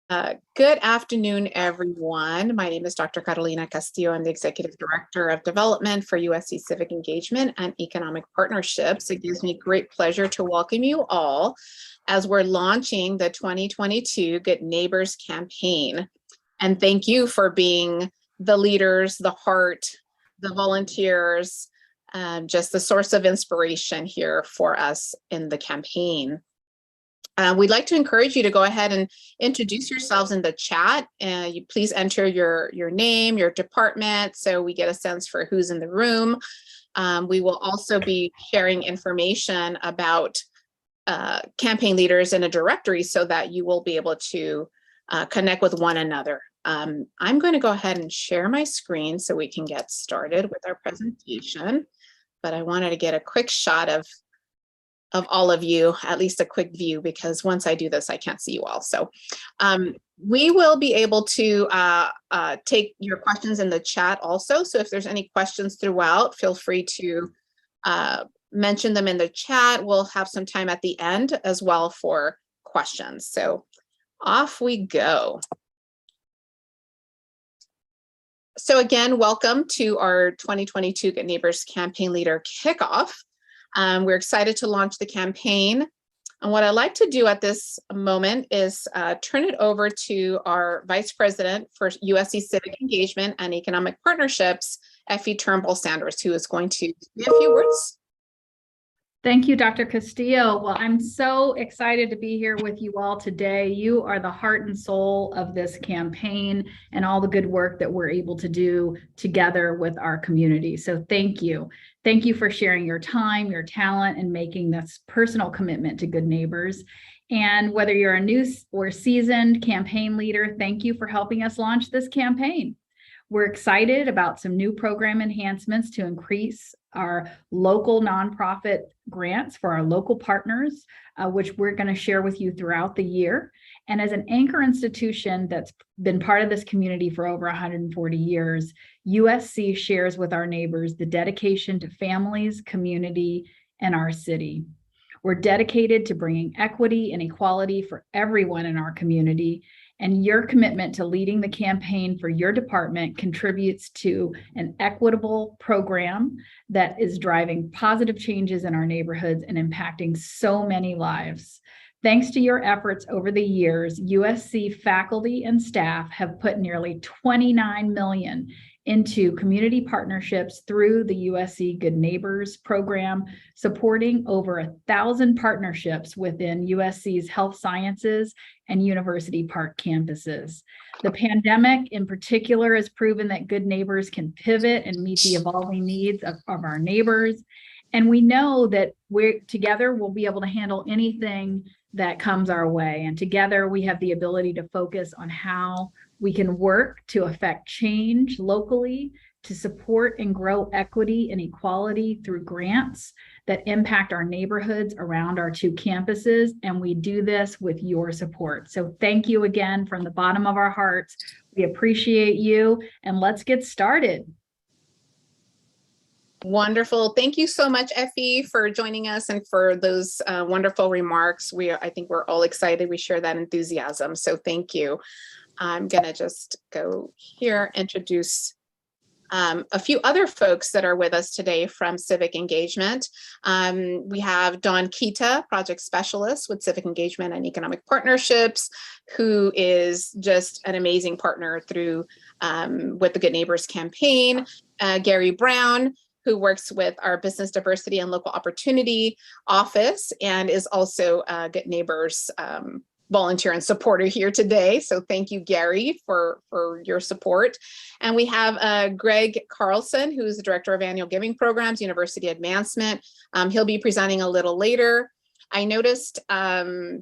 Good afternoon, everyone. My name is Dr. Carolina Castillo. I'm the Executive Director of Development for USC Civic Engagement and Economic Partnerships. It gives me great pleasure to welcome you all as we're launching the 2022 Good Neighbors campaign. And thank you for being the leaders, the heart, the volunteers, just the source of inspiration here for us in the campaign. We'd like to encourage you to go ahead and introduce yourselves in the chat. You please enter your name, your department, so we get a sense for who's in the room. We will also be sharing information about campaign leaders in a directory so that you will be able to connect with one another. I'm going to go ahead and share my screen so we can get started with our presentation, but I wanted to get a quick shot of all of you, at least a quick view, because once I do this, I can't see you all. So we will be able to take your questions in the chat also. So if there's any questions throughout, feel free to mention them in the chat. We'll have some time at the end as well for questions. So off we go. So again, welcome to our 2022 Good Neighbors Campaign Leader Kickoff. We're excited to launch the campaign. And what I'd like to do at this moment is turn it over to our Vice President for USC Civic Engagement and Economic Partnerships, Effie Turnbull-Sanders, who is going to say a few words. Thank you, Dr. Castillo. Well, I'm so excited to be here with you all today. You are the heart and soul of this campaign and all the good work that we're able to do together with our community. So thank you. Thank you for sharing your time, your talent, and making this personal commitment to Good Neighbors. And whether you're a new or seasoned campaign leader, thank you for helping us launch this campaign. We're excited about some new program enhancements to increase our local nonprofit grants for our local partners, which we're going to share with you throughout the year. And as an anchor institution that's been part of this community for over 140 years, USC shares with our neighbors the dedication to families, community, and our city. We're dedicated to bringing equity and equality for everyone in our community. And your commitment to leading the campaign for your department contributes to an equitable program that is driving positive changes in our neighborhoods and impacting so many lives. Thanks to your efforts over the years, USC faculty and staff have put nearly $29 million into community partnerships through the USC Good Neighbors program, supporting over 1,000 partnerships within USC's health sciences and University Park campuses. The pandemic in particular has proven that Good Neighbors can pivot and meet the evolving needs of our neighbors. And we know that together we'll be able to handle anything that comes our way. And together we have the ability to focus on how we can work to affect change locally, to support and grow equity and equality through grants that impact our neighborhoods around our two campuses. And we do this with your support. So thank you again from the bottom of our hearts. We appreciate you, and let's get started. Wonderful. Thank you so much, Effie, for joining us and for those wonderful remarks. I think we're all excited. We share that enthusiasm. So thank you. I'm going to just go here, introduce a few other folks that are with us today from Civic Engagement. We have Dawn Kita, Project Specialist with Civic Engagement and Economic Partnerships, who is just an amazing partner through with the Good Neighbors campaign. Gary Brown, who works with our Business Diversity and Local Opportunity Office and is also a Good Neighbors volunteer and supporter here today. So thank you, Gary, for your support. And we have Greg Carlson, who's the Director of Annual Giving Programs, University Advancement. He'll be presenting a little later. I noticed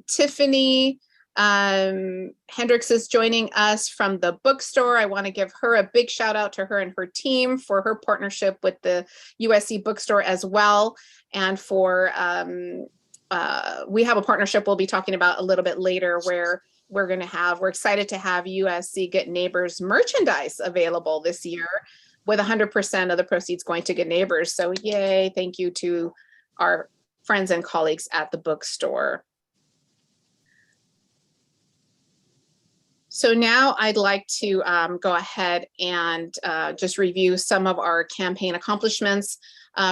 Tiffany Hendricks is joining us from the bookstore. I want to give her a big shout out to her and her team for her partnership with the USC bookstore as well. And for we have a partnership we'll be talking about a little bit later where we're excited to have USC Good Neighbors merchandise available this year with 100% of the proceeds going to Good Neighbors. So yay, thank you to our friends and colleagues at the bookstore. So now I'd like to go ahead and just review some of our campaign accomplishments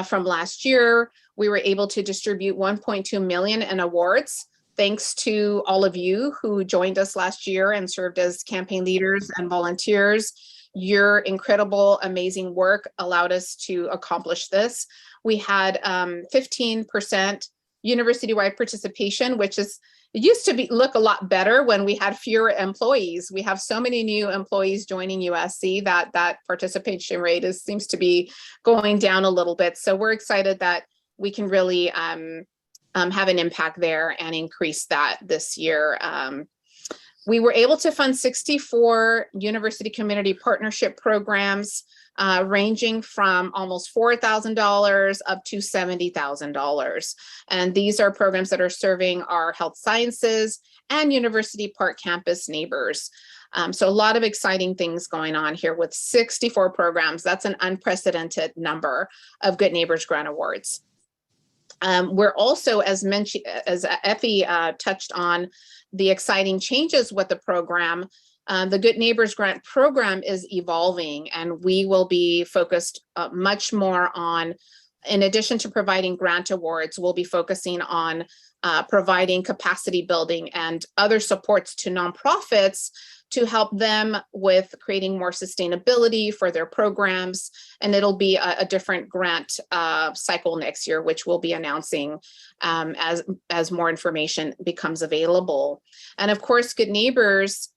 from last year. We were able to distribute 1.2 million in awards, thanks to all of you who joined us last year and served as campaign leaders and volunteers. Your incredible, amazing work allowed us to accomplish this. We had 15% university-wide participation, which is, it used to look a lot better when we had fewer employees. We have so many new employees joining USC that participation rate seems to be going down a little bit. So we're excited that we can really have an impact there and increase that this year. We were able to fund 64 university community partnership programs, ranging from almost $4,000 up to $70,000. And these are programs that are serving our health sciences and University Park campus neighbors. So a lot of exciting things going on here with 64 programs. That's an unprecedented number of Good Neighbors Grant Awards. We're also, as mentioned, as Effie touched on, the exciting changes with the program. The Good Neighbors Grant Program is evolving, and we will be focused much more on, in addition to providing grant awards, we'll be focusing on providing capacity building and other supports to nonprofits to help them with creating more sustainability for their programs. And it'll be a different grant cycle next year, which we'll be announcing as more information becomes available. And of course, Good Neighbors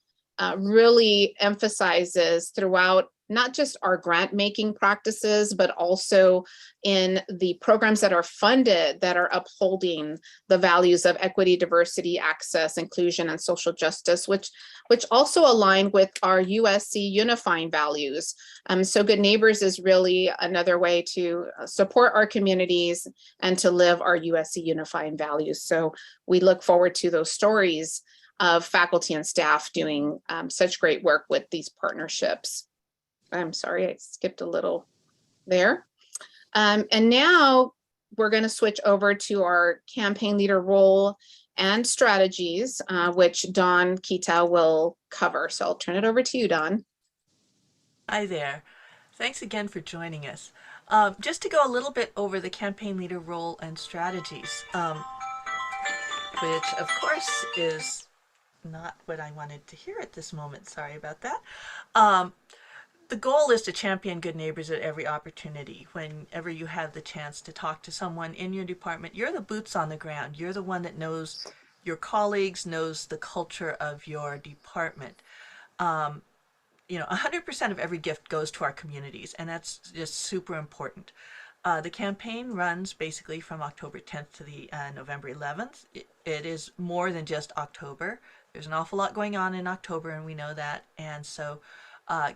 really emphasizes throughout not just our grant making practices, but also in the programs that are funded that are upholding the values of equity, diversity, access, inclusion, and social justice, which also align with our USC unifying values. So Good Neighbors is really another way to support our communities and to live our USC unifying values. So we look forward to those stories of faculty and staff doing such great work with these partnerships. I'm sorry, I skipped a little there. And now we're going to switch over to our campaign leader role and strategies, which Dawn Kita will cover. So I'll turn it over to you, Dawn. Hi there. Thanks again for joining us. Just to go a little bit over the campaign leader role and strategies, which of course is not what I wanted to hear at this moment. Sorry about that. The goal is to champion good neighbors at every opportunity. Whenever you have the chance to talk to someone in your department, you're the boots on the ground. You're the one that knows your colleagues, knows the culture of your department. 100% of every gift goes to our communities, and that's just super important. The campaign runs basically from October 10th to the November 11th. It is more than just October. There's an awful lot going on in October, and we know that. And so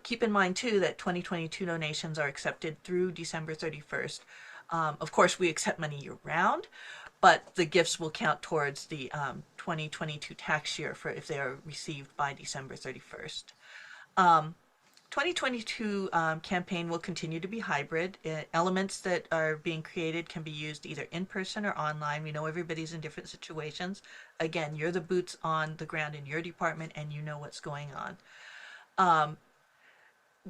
keep in mind, too, that 2022 donations are accepted through December 31st. Of course, we accept money year-round, but the gifts will count towards the 2022 tax year for if they are received by December 31st. 2022 campaign will continue to be hybrid. Elements that are being created can be used either in person or online. We know everybody's in different situations. Again, you're the boots on the ground in your department, and you know what's going on.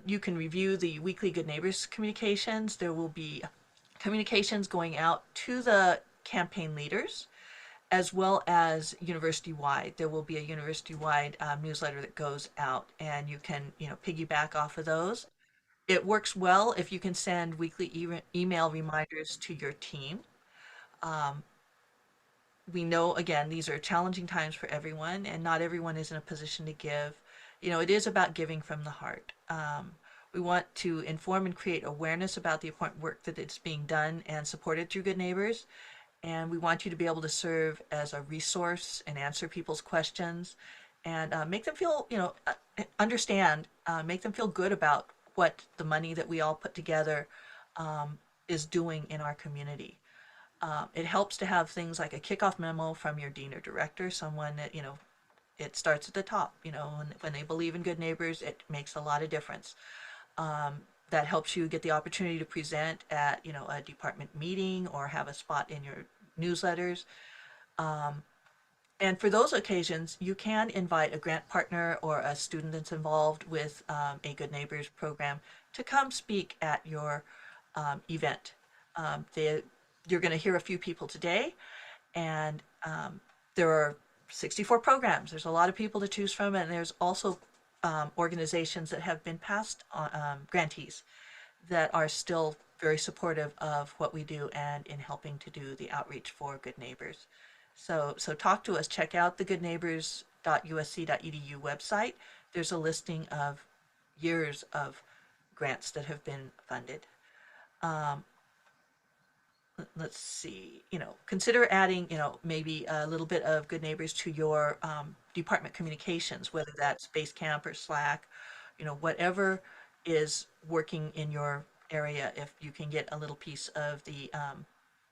You can review the weekly Good Neighbors communications. There will be communications going out to the campaign leaders as well as university-wide. There will be a university-wide newsletter that goes out, and you can piggyback off of those. It works well if you can send weekly email reminders to your team. We know, again, these are challenging times for everyone, and not everyone is in a position to give. It is about giving from the heart. We want to inform and create awareness about the important work that is being done and supported through Good Neighbors. And we want you to be able to serve as a resource and answer people's questions and make them feel, understand, make them feel good about what the money that we all put together is doing in our community. It helps to have things like a kickoff memo from your dean or director, someone that, it starts at the top, when they believe in Good Neighbors, it makes a lot of difference. That helps you get the opportunity to present at, a department meeting or have a spot in your newsletters. And for those occasions, you can invite a grant partner or a student that's involved with a Good Neighbors program to come speak at your event. You're going to hear a few people today, and there are 64 programs. There's a lot of people to choose from, and there's also organizations that have been past grantees that are still very supportive of what we do and in helping to do the outreach for Good Neighbors. So talk to us. Check out the goodneighbors.usc.edu website. There's a listing of years of grants that have been funded. Let's see, consider adding, maybe a little bit of Good Neighbors to your department communications, whether that's Basecamp or Slack, whatever is working in your area. If you can get a little piece of the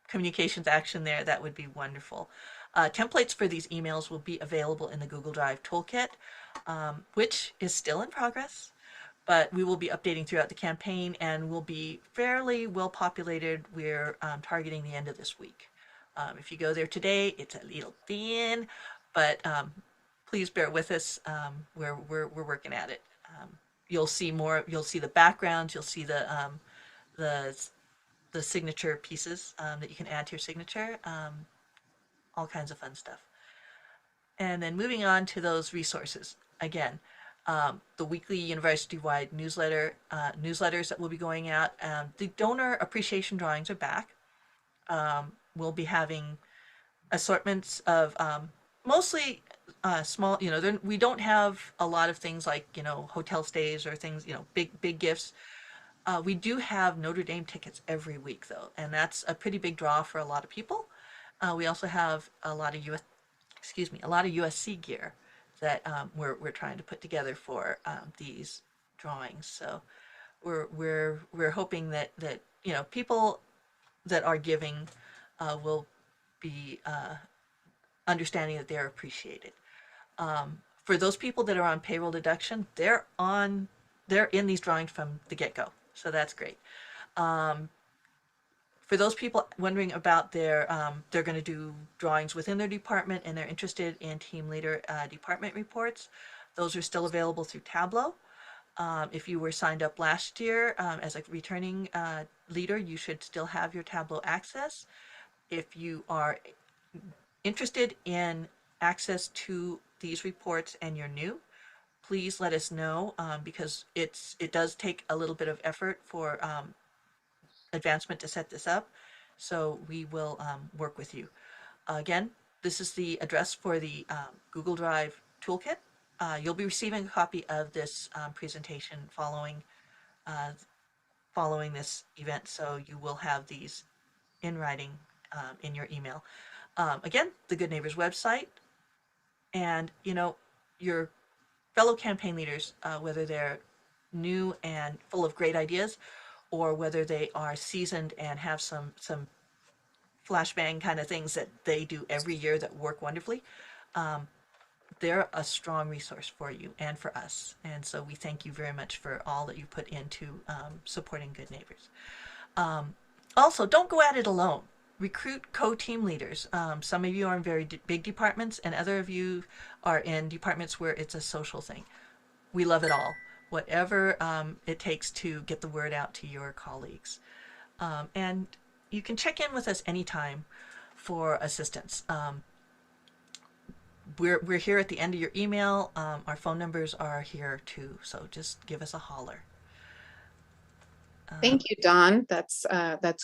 communications action there, that would be wonderful. Templates for these emails will be available in the Google Drive toolkit, which is still in progress, but we will be updating throughout the campaign and will be fairly well populated. We're targeting the end of this week. If you go there today, it's a little thin, but please bear with us. We're working at it. You'll see more. You'll see the backgrounds. You'll see the signature pieces that you can add to your signature. All kinds of fun stuff. And then moving on to those resources. Again, the weekly university-wide newsletters that will be going out. The donor appreciation drawings are back. We'll be having assortments of mostly small, we don't have a lot of things like, hotel stays or things, big gifts. We do have Notre Dame tickets every week though, and that's a pretty big draw for a lot of people. We also have a lot of USC gear that we're trying to put together for these drawings. So we're hoping that people that are giving will be understanding that they're appreciated. For those people that are on payroll deduction, they're in these drawings from the get-go. So that's great. For those people wondering about they're going to do drawings within their department and they're interested in team leader department reports, those are still available through Tableau. If you were signed up last year as a returning leader, you should still have your Tableau access. If you are interested in access to these reports and you're new, please let us know because it does take a little bit of effort for advancement to set this up. So we will work with you. Again, this is the address for the Google Drive toolkit. You'll be receiving a copy of this presentation following this event, so you will have these in writing in your email. Again, the Good Neighbors website, and your fellow campaign leaders, whether they're new and full of great ideas, or whether they are seasoned and have some flashbang kind of things that they do every year that work wonderfully, they're a strong resource for you and for us. And so we thank you very much for all that you put into supporting Good Neighbors. Also, don't go at it alone. Recruit co-team leaders. Some of you are in very big departments and other of you are in departments where it's a social thing. We love it all. Whatever it takes to get the word out to your colleagues. And you can check in with us anytime for assistance. We're here at the end of your email. Our phone numbers are here too, so just give us a holler. Thank you, Dawn. That's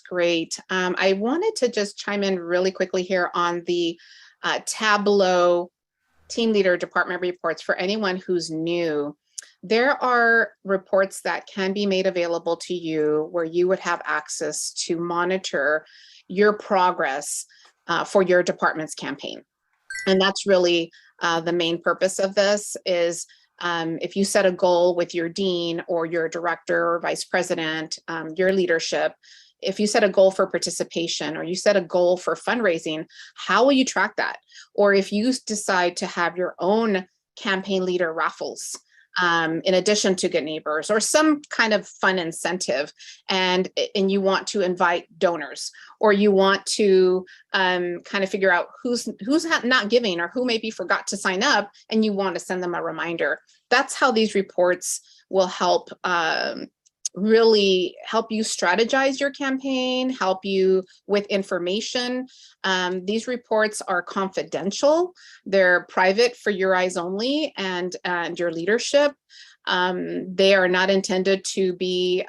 great. I wanted to just chime in really quickly here on the Tableau team leader department reports for anyone who's new. There are reports that can be made available to you where you would have access to monitor your progress for your department's campaign. And that's really the main purpose of this is if you set a goal with your dean or your director or vice president, your leadership, if you set a goal for participation or you set a goal for fundraising, how will you track that? Or if you decide to have your own campaign leader raffles, in addition to Good Neighbors, or some kind of fun incentive, and you want to invite donors, or you want to kind of figure out who's not giving, or who maybe forgot to sign up, and you want to send them a reminder. That's how these reports will help really help you strategize your campaign, help you with information. These reports are confidential. They're private for your eyes only, and your leadership. They are not intended to be,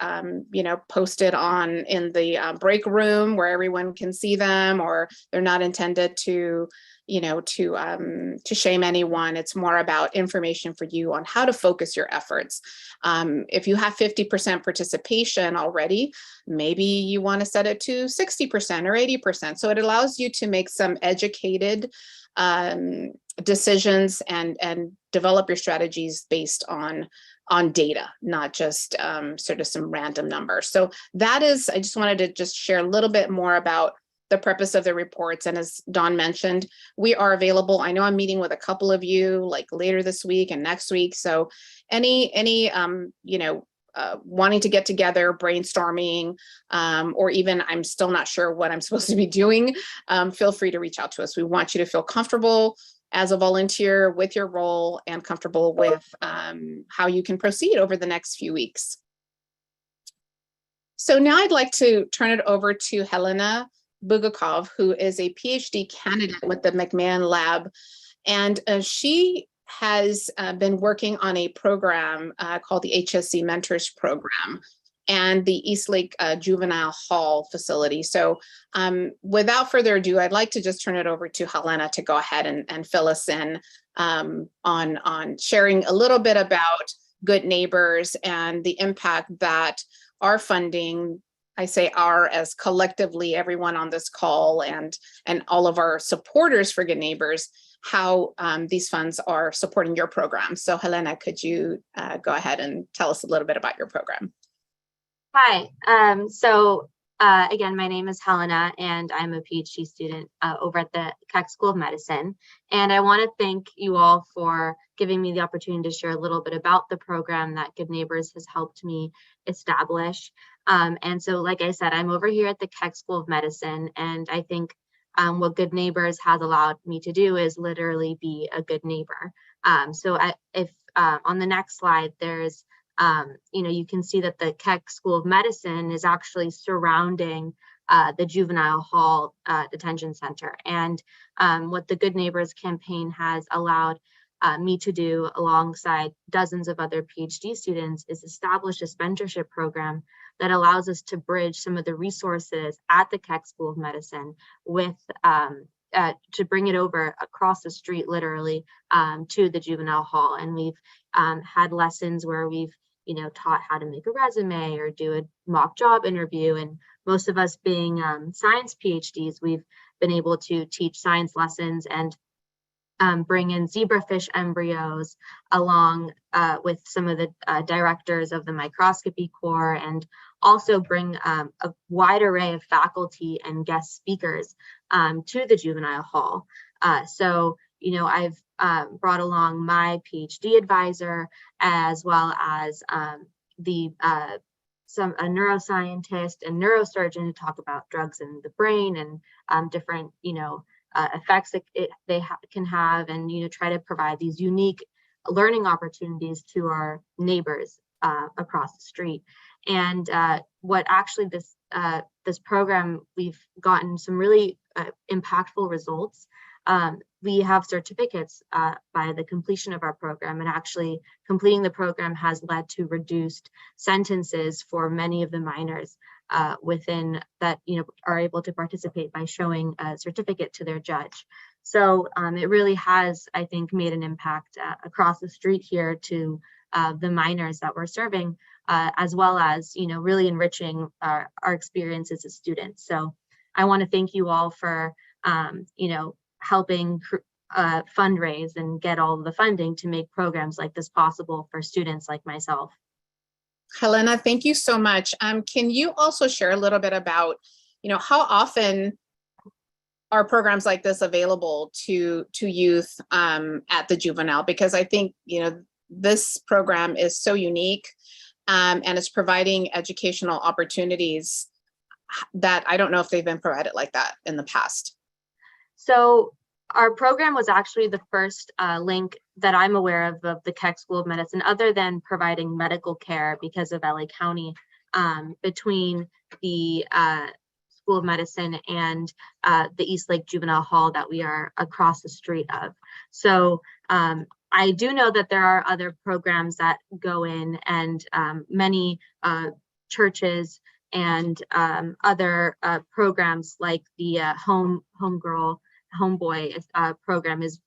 posted in the break room where everyone can see them, or they're not intended to shame anyone. It's more about information for you on how to focus your efforts. If you have 50% participation already, maybe you want to set it to 60% or 80%. So it allows you to make some educated decisions and develop your strategies based on data, not just sort of some random number. So that is, I just wanted to just share a little bit more about the purpose of the reports. And as Dawn mentioned, we are available. I know I'm meeting with a couple of you like later this week and next week. So any wanting to get together, brainstorming, or even I'm still not sure what I'm supposed to be doing, feel free to reach out to us. We want you to feel comfortable as a volunteer with your role, and comfortable with how you can proceed over the next few weeks. So now I'd like to turn it over to Helena Bugakov, who is a PhD candidate with the McMahon Lab. And she has been working on a program called the HSC Mentors Program and the Eastlake Juvenile Hall facility. So without further ado, I'd like to just turn it over to Helena to go ahead and fill us in on sharing a little bit about Good Neighbors and the impact that our funding, I say our as collectively everyone on this call and all of our supporters for Good Neighbors, how these funds are supporting your program. So Helena, could you go ahead and tell us a little bit about your program? Hi, again, my name is Helena, and I'm a PhD student over at the Keck School of Medicine. And I want to thank you all for giving me the opportunity to share a little bit about the program that Good Neighbors has helped me establish. And so, like I said, I'm over here at the Keck School of Medicine, and I think what Good Neighbors has allowed me to do is literally be a good neighbor. If on the next slide, there's you can see that the Keck School of Medicine is actually surrounding the Juvenile Hall Detention Center. And what the Good Neighbors campaign has allowed me to do alongside dozens of other PhD students is establish a mentorship program that allows us to bridge some of the resources at the Keck School of Medicine with to bring it over across the street, literally, to the juvenile hall. And we've had lessons where we've taught how to make a resume or do a mock job interview. And most of us being science PhDs, we've been able to teach science lessons and bring in zebrafish embryos along with some of the directors of the microscopy corps, and also bring a wide array of faculty and guest speakers to the juvenile hall. I've brought along my PhD advisor, as well as a neuroscientist and neurosurgeon to talk about drugs in the brain and different effects that they can have, and try to provide these unique learning opportunities to our neighbors across the street. And what actually this program, we've gotten some really impactful results. We have certificates by the completion of our program, and actually completing the program has led to reduced sentences for many of the minors within that are able to participate by showing a certificate to their judge. So it really has, I think, made an impact across the street here to the minors that we're serving, as well as really enriching our experiences as students. So I want to thank you all for helping fundraise and get all of the funding to make programs like this possible for students like myself. Helena, thank you so much. Can you also share a little bit about, how often are programs like this available to youth at the juvenile? Because I think, this program is so unique, and it's providing educational opportunities that I don't know if they've been provided like that in the past. So our program was actually the first link that I'm aware of the Keck School of Medicine, other than providing medical care because of LA County, between the School of Medicine and the East Lake Juvenile Hall that we are across the street of. So I do know that there are other programs that go in, and many churches and other programs like the Homeboy program is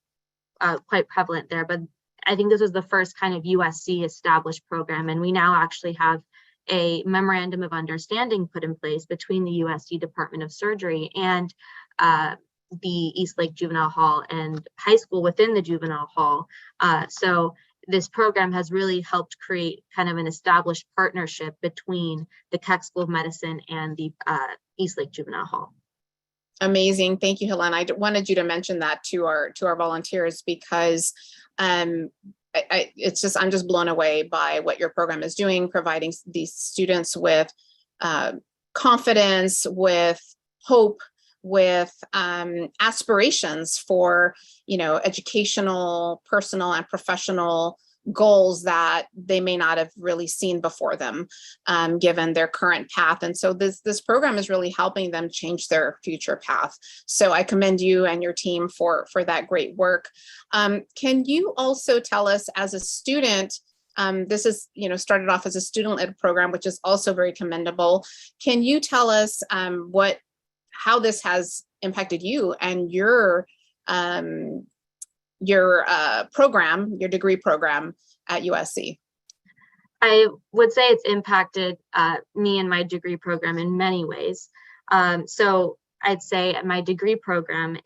quite prevalent there. But I think this was the first kind of USC established program, and we now actually have a memorandum of understanding put in place between the USC Department of Surgery and the East Lake Juvenile Hall and high school within the Juvenile Hall. So this program has really helped create kind of an established partnership between the Keck School of Medicine and the East Lake Juvenile Hall. Amazing. Thank you, Helena. I wanted you to mention that to our volunteers, because I'm just blown away by what your program is doing, providing these students with confidence, with hope, with aspirations for, educational, personal, and professional goals that they may not have really seen before them, given their current path. And so this program is really helping them change their future path. So I commend you and your team for that great work. Can you also tell us, as a student, this is, started off as a student-led program, which is also very commendable. Can you tell us how this has impacted you and your program, your degree program at USC? I would say it's impacted me and my degree program in many ways. So I'd say at my degree program,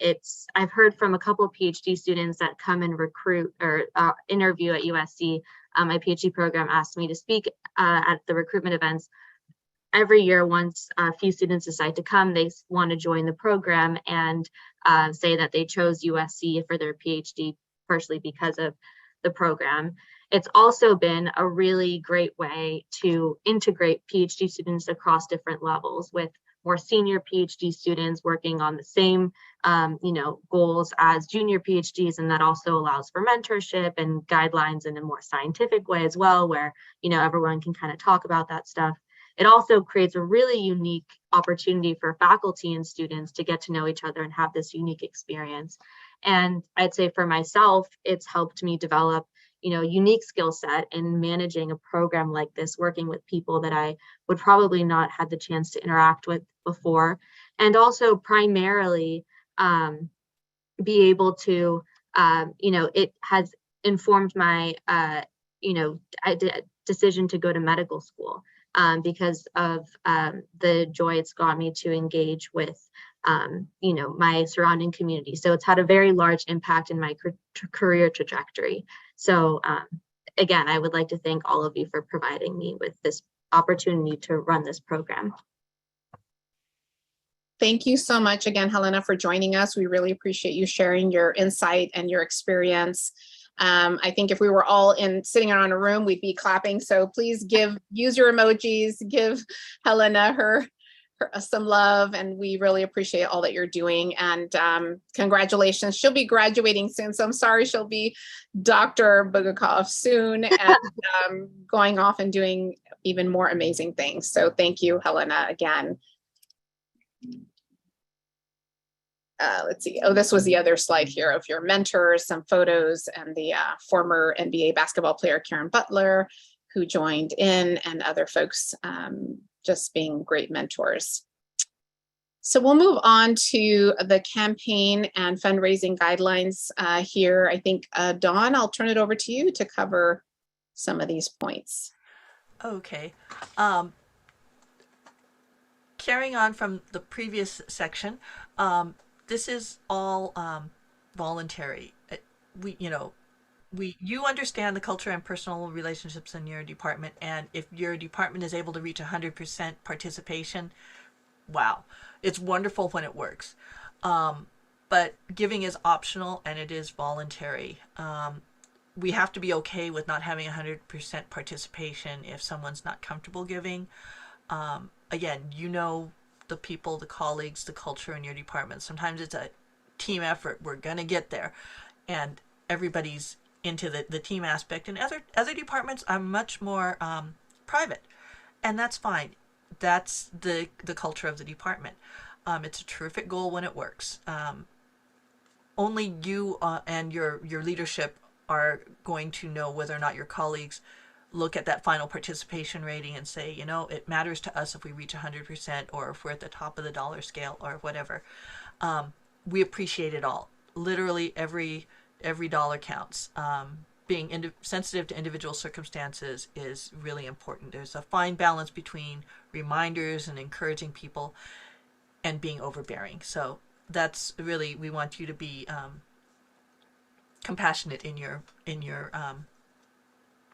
I've heard from a couple of PhD students that come and recruit or interview at USC. My PhD program asked me to speak at the recruitment events. Every year, once a few students decide to come, they want to join the program and say that they chose USC for their PhD, partially because of the program. It's also been a really great way to integrate PhD students across different levels, with more senior PhD students working on the same goals as junior PhDs, and that also allows for mentorship and guidelines in a more scientific way as well, where everyone can kind of talk about that stuff. It also creates a really unique opportunity for faculty and students to get to know each other and have this unique experience. And I'd say for myself, it's helped me develop, unique skill set in managing a program like this, working with people that I would probably not had the chance to interact with before. And also primarily be able to, it has informed my, decision to go to medical school. Because of the joy it's got me to engage with, my surrounding community. So it's had a very large impact in my career trajectory. So again, I would like to thank all of you for providing me with this opportunity to run this program. Thank you so much again, Helena, for joining us. We really appreciate you sharing your insight and your experience. I think if we were all sitting around a room, we'd be clapping. So please use your emojis, give Helena her some love, and we really appreciate all that you're doing. And congratulations. She'll be graduating soon. So I'm sorry, she'll be Dr. Bugakov soon, and going off and doing even more amazing things. So thank you, Helena, again. Let's see. Oh, this was the other slide here of your mentors, some photos, and the former NBA basketball player Karen Butler, who joined in, and other folks just being great mentors. So we'll move on to the campaign and fundraising guidelines here. I think, Dawn, I'll turn it over to you to cover some of these points. Okay. Carrying on from the previous section, this is all voluntary. You understand the culture and personal relationships in your department, and if your department is able to reach 100% participation, wow, it's wonderful when it works. But giving is optional and it is voluntary. we have to be okay with not having 100% participation if someone's not comfortable giving. Again, you know, the people, the colleagues, the culture in your department. Sometimes it's a team effort. We're going to get there. And everybody's into the team aspect. And other departments are much more private. And that's fine. That's the culture of the department. It's a terrific goal when it works. Only you and your leadership are going to know whether or not your colleagues look at that final participation rating and say, you know, it matters to us if we reach 100% or if we're at the top of the dollar scale or whatever. We appreciate it all. Literally every dollar counts. Being sensitive to individual circumstances is really important. There's a fine balance between reminders and encouraging people and being overbearing. So that's really, we want you to be compassionate in your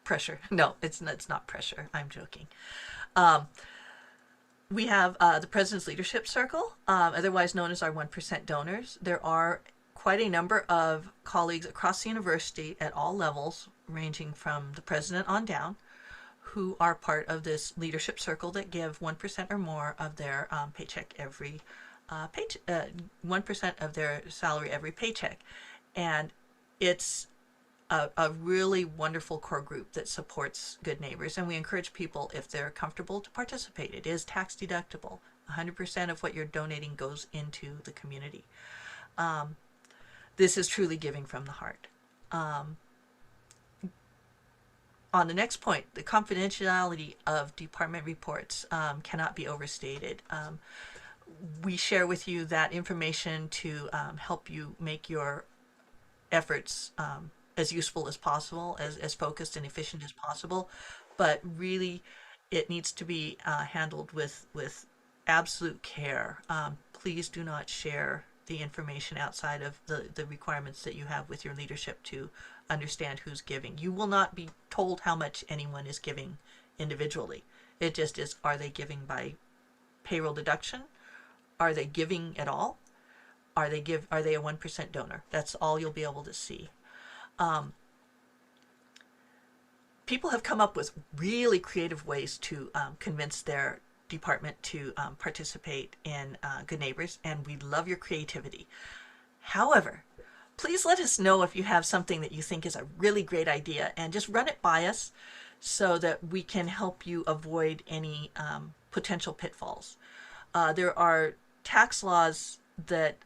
pressure. No, it's not pressure. I'm joking. We have the President's Leadership Circle, otherwise known as our 1% donors. There are quite a number of colleagues across the university at all levels, ranging from the president on down, who are part of this leadership circle that give 1% or more of their paycheck every 1% of their salary every paycheck. And it's a really wonderful core group that supports Good Neighbors, and we encourage people, if they're comfortable, to participate. It is tax deductible. 100% of what you're donating goes into the community. This is truly giving from the heart. On the next point, the confidentiality of department reports cannot be overstated. We share with you that information to help you make your efforts as useful as possible, as focused and efficient as possible, but really it needs to be handled with absolute care. Please do not share the information outside of the requirements that you have with your leadership to understand who's giving. You will not be told how much anyone is giving individually. It just is, are they giving by payroll deduction? Are they giving at all? Are they a 1% donor? That's all you'll be able to see. People have come up with really creative ways to convince their department to participate in Good Neighbors, and we love your creativity. However, please let us know if you have something that you think is a really great idea, and just run it by us so that we can help you avoid any potential pitfalls. There are tax laws that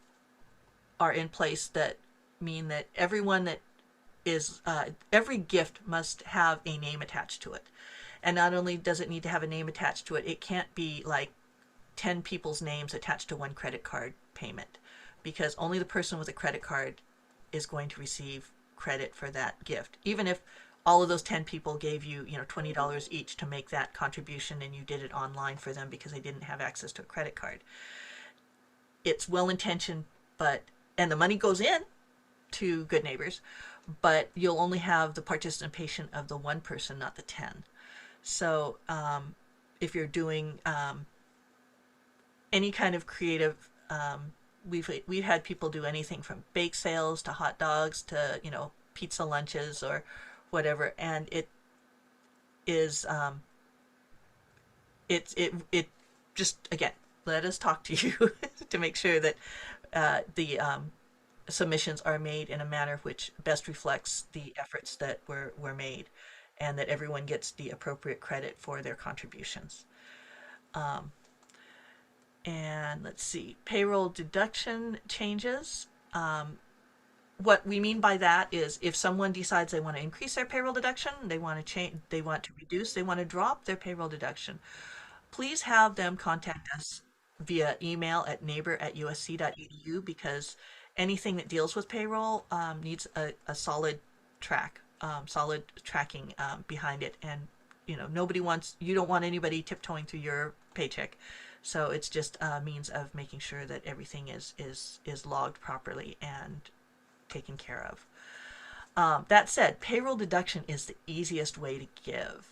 are in place that mean that everyone that is every gift must have a name attached to it. And not only does it need to have a name attached to it, it can't be like 10 people's names attached to one credit card payment, because only the person with a credit card is going to receive credit for that gift. Even if all of those 10 people gave you, $20 each to make that contribution, and you did it online for them because they didn't have access to a credit card. It's well-intentioned, and the money goes in to Good Neighbors, but you'll only have the participation of the one person, not the 10. So if you're doing any kind of creative, we've had people do anything from bake sales to hot dogs to pizza lunches or whatever, and it is it just, again, let us talk to you to make sure that the submissions are made in a manner which best reflects the efforts that were made, and that everyone gets the appropriate credit for their contributions. And let's see, payroll deduction changes. What we mean by that is, if someone decides they want to increase their payroll deduction, they want to change, they want to reduce, they want to drop their payroll deduction, please have them contact us via email at neighbor@usc.edu, because anything that deals with payroll needs a solid tracking behind it. And you don't want anybody tiptoeing through your paycheck. So it's just a means of making sure that everything is logged properly and taken care of. That said, payroll deduction is the easiest way to give.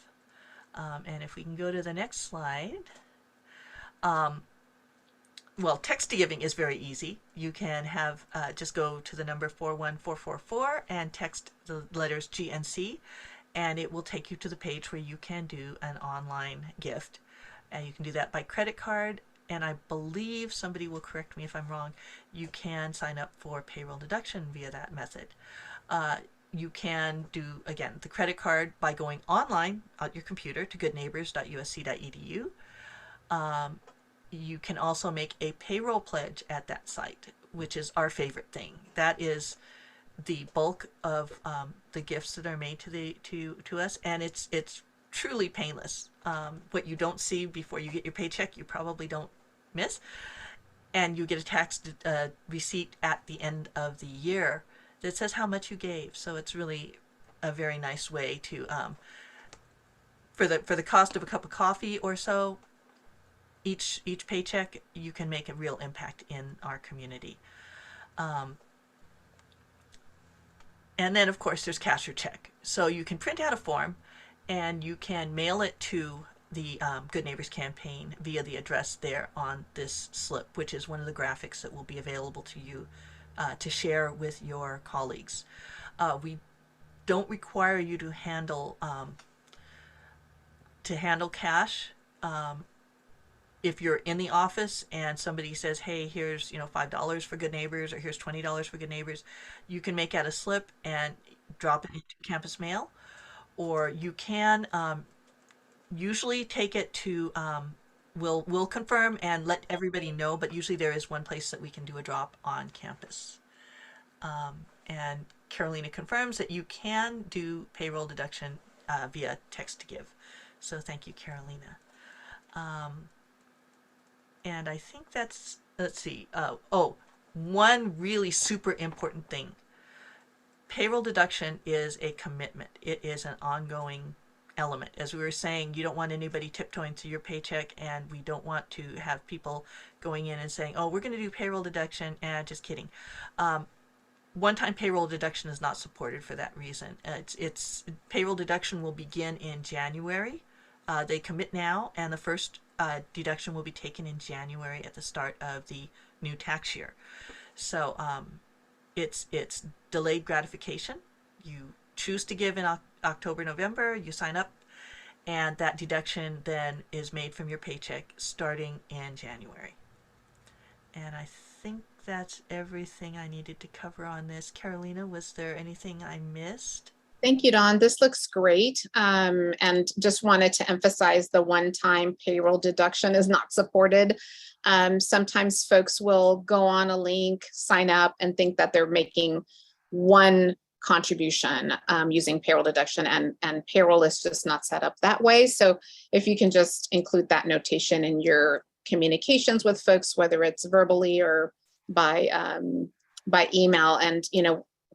And if we can go to the next slide. well, text giving is very easy. You can have just go to the number 41444 and text the letters GNC, and it will take you to the page where you can do an online gift. And you can do that by credit card, and I believe, somebody will correct me if I'm wrong, you can sign up for payroll deduction via that method. You can do, again, the credit card by going online on your computer to goodneighbors.usc.edu. You can also make a payroll pledge at that site, which is our favorite thing. That is the bulk of the gifts that are made to us, and it's truly painless. What you don't see before you get your paycheck, you probably don't miss, and you get a tax receipt at the end of the year that says how much you gave. So it's really a very nice way to for the cost of a cup of coffee or so each paycheck, you can make a real impact in our community. And then of course there's cash or check. So you can print out a form and you can mail it to the Good Neighbors campaign via the address there on this slip, which is one of the graphics that will be available to you to share with your colleagues. We don't require you to handle cash. If you're in the office and somebody says, hey, here's $5 for Good Neighbors, or here's $20 for Good Neighbors, you can make out a slip and drop it into campus mail, or you can usually take it to we'll confirm and let everybody know, but usually there is one place that we can do a drop on campus. And Carolina confirms that you can do payroll deduction via text to give. So thank you, Carolina. And I think that's, let's see, one really super important thing. Payroll deduction is a commitment. It is an ongoing element. As we were saying, you don't want anybody tiptoeing through your paycheck, and we don't want to have people going in and saying, oh, we're going to do payroll deduction, and just kidding. One-time payroll deduction is not supported for that reason. It's payroll deduction will begin in January. They commit now, and the first deduction will be taken in January at the start of the new tax year. So it's delayed gratification. You choose to give in October, November, you sign up, and that deduction then is made from your paycheck starting in January. And I think that's everything I needed to cover on this. Carolina, was there anything I missed? Thank you, Dawn. This looks great. And just wanted to emphasize the one-time payroll deduction is not supported. Sometimes folks will go on a link, sign up, and think that they're making one contribution using payroll deduction, and payroll is just not set up that way. So if you can just include that notation in your communications with folks, whether it's verbally or by email. And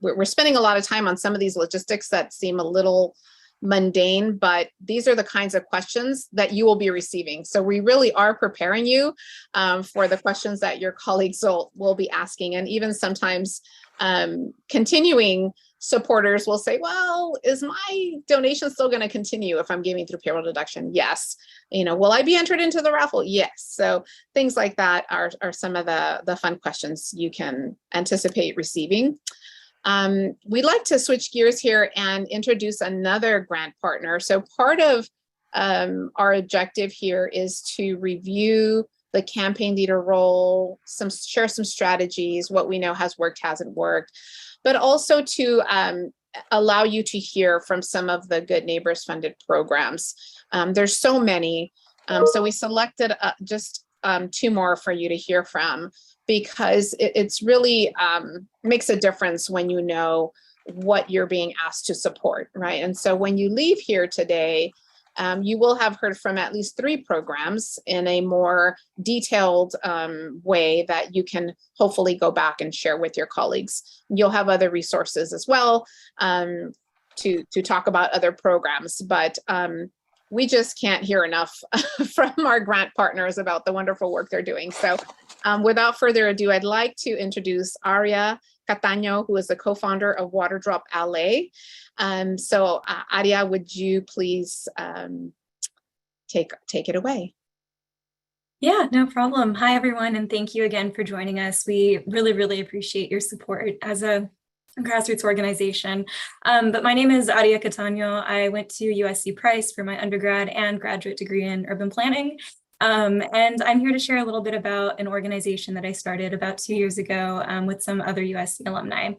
we're spending a lot of time on some of these logistics that seem a little mundane, but these are the kinds of questions that you will be receiving. So we really are preparing you for the questions that your colleagues will be asking. And even sometimes continuing supporters will say, well, is my donation still going to continue if I'm giving through payroll deduction? Yes. Will I be entered into the raffle? Yes. So things like that are some of the fun questions you can anticipate receiving. We'd like to switch gears here and introduce another grant partner. So part of our objective here is to review the campaign leader role, share some strategies, what we know has worked, hasn't worked, but also to allow you to hear from some of the Good Neighbors funded programs. There's so many, so we selected just 2 more for you to hear from, because it's really makes a difference when you know what you're being asked to support, right? And so when you leave here today, you will have heard from at least 3 programs in a more detailed way that you can hopefully go back and share with your colleagues. You'll have other resources as well to talk about other programs, but we just can't hear enough from our grant partners about the wonderful work they're doing. So without further ado, I'd like to introduce Aria Cataño, who is the co-founder of Water Drop LA. So Aria, would you please take it away? Yeah, no problem. Hi, everyone, and thank you again for joining us. We really, really appreciate your support as a grassroots organization. But my name is Aria Catano. I went to USC Price for my undergrad and graduate degree in urban planning. And I'm here to share a little bit about an organization that I started about 2 years ago with some other USC alumni.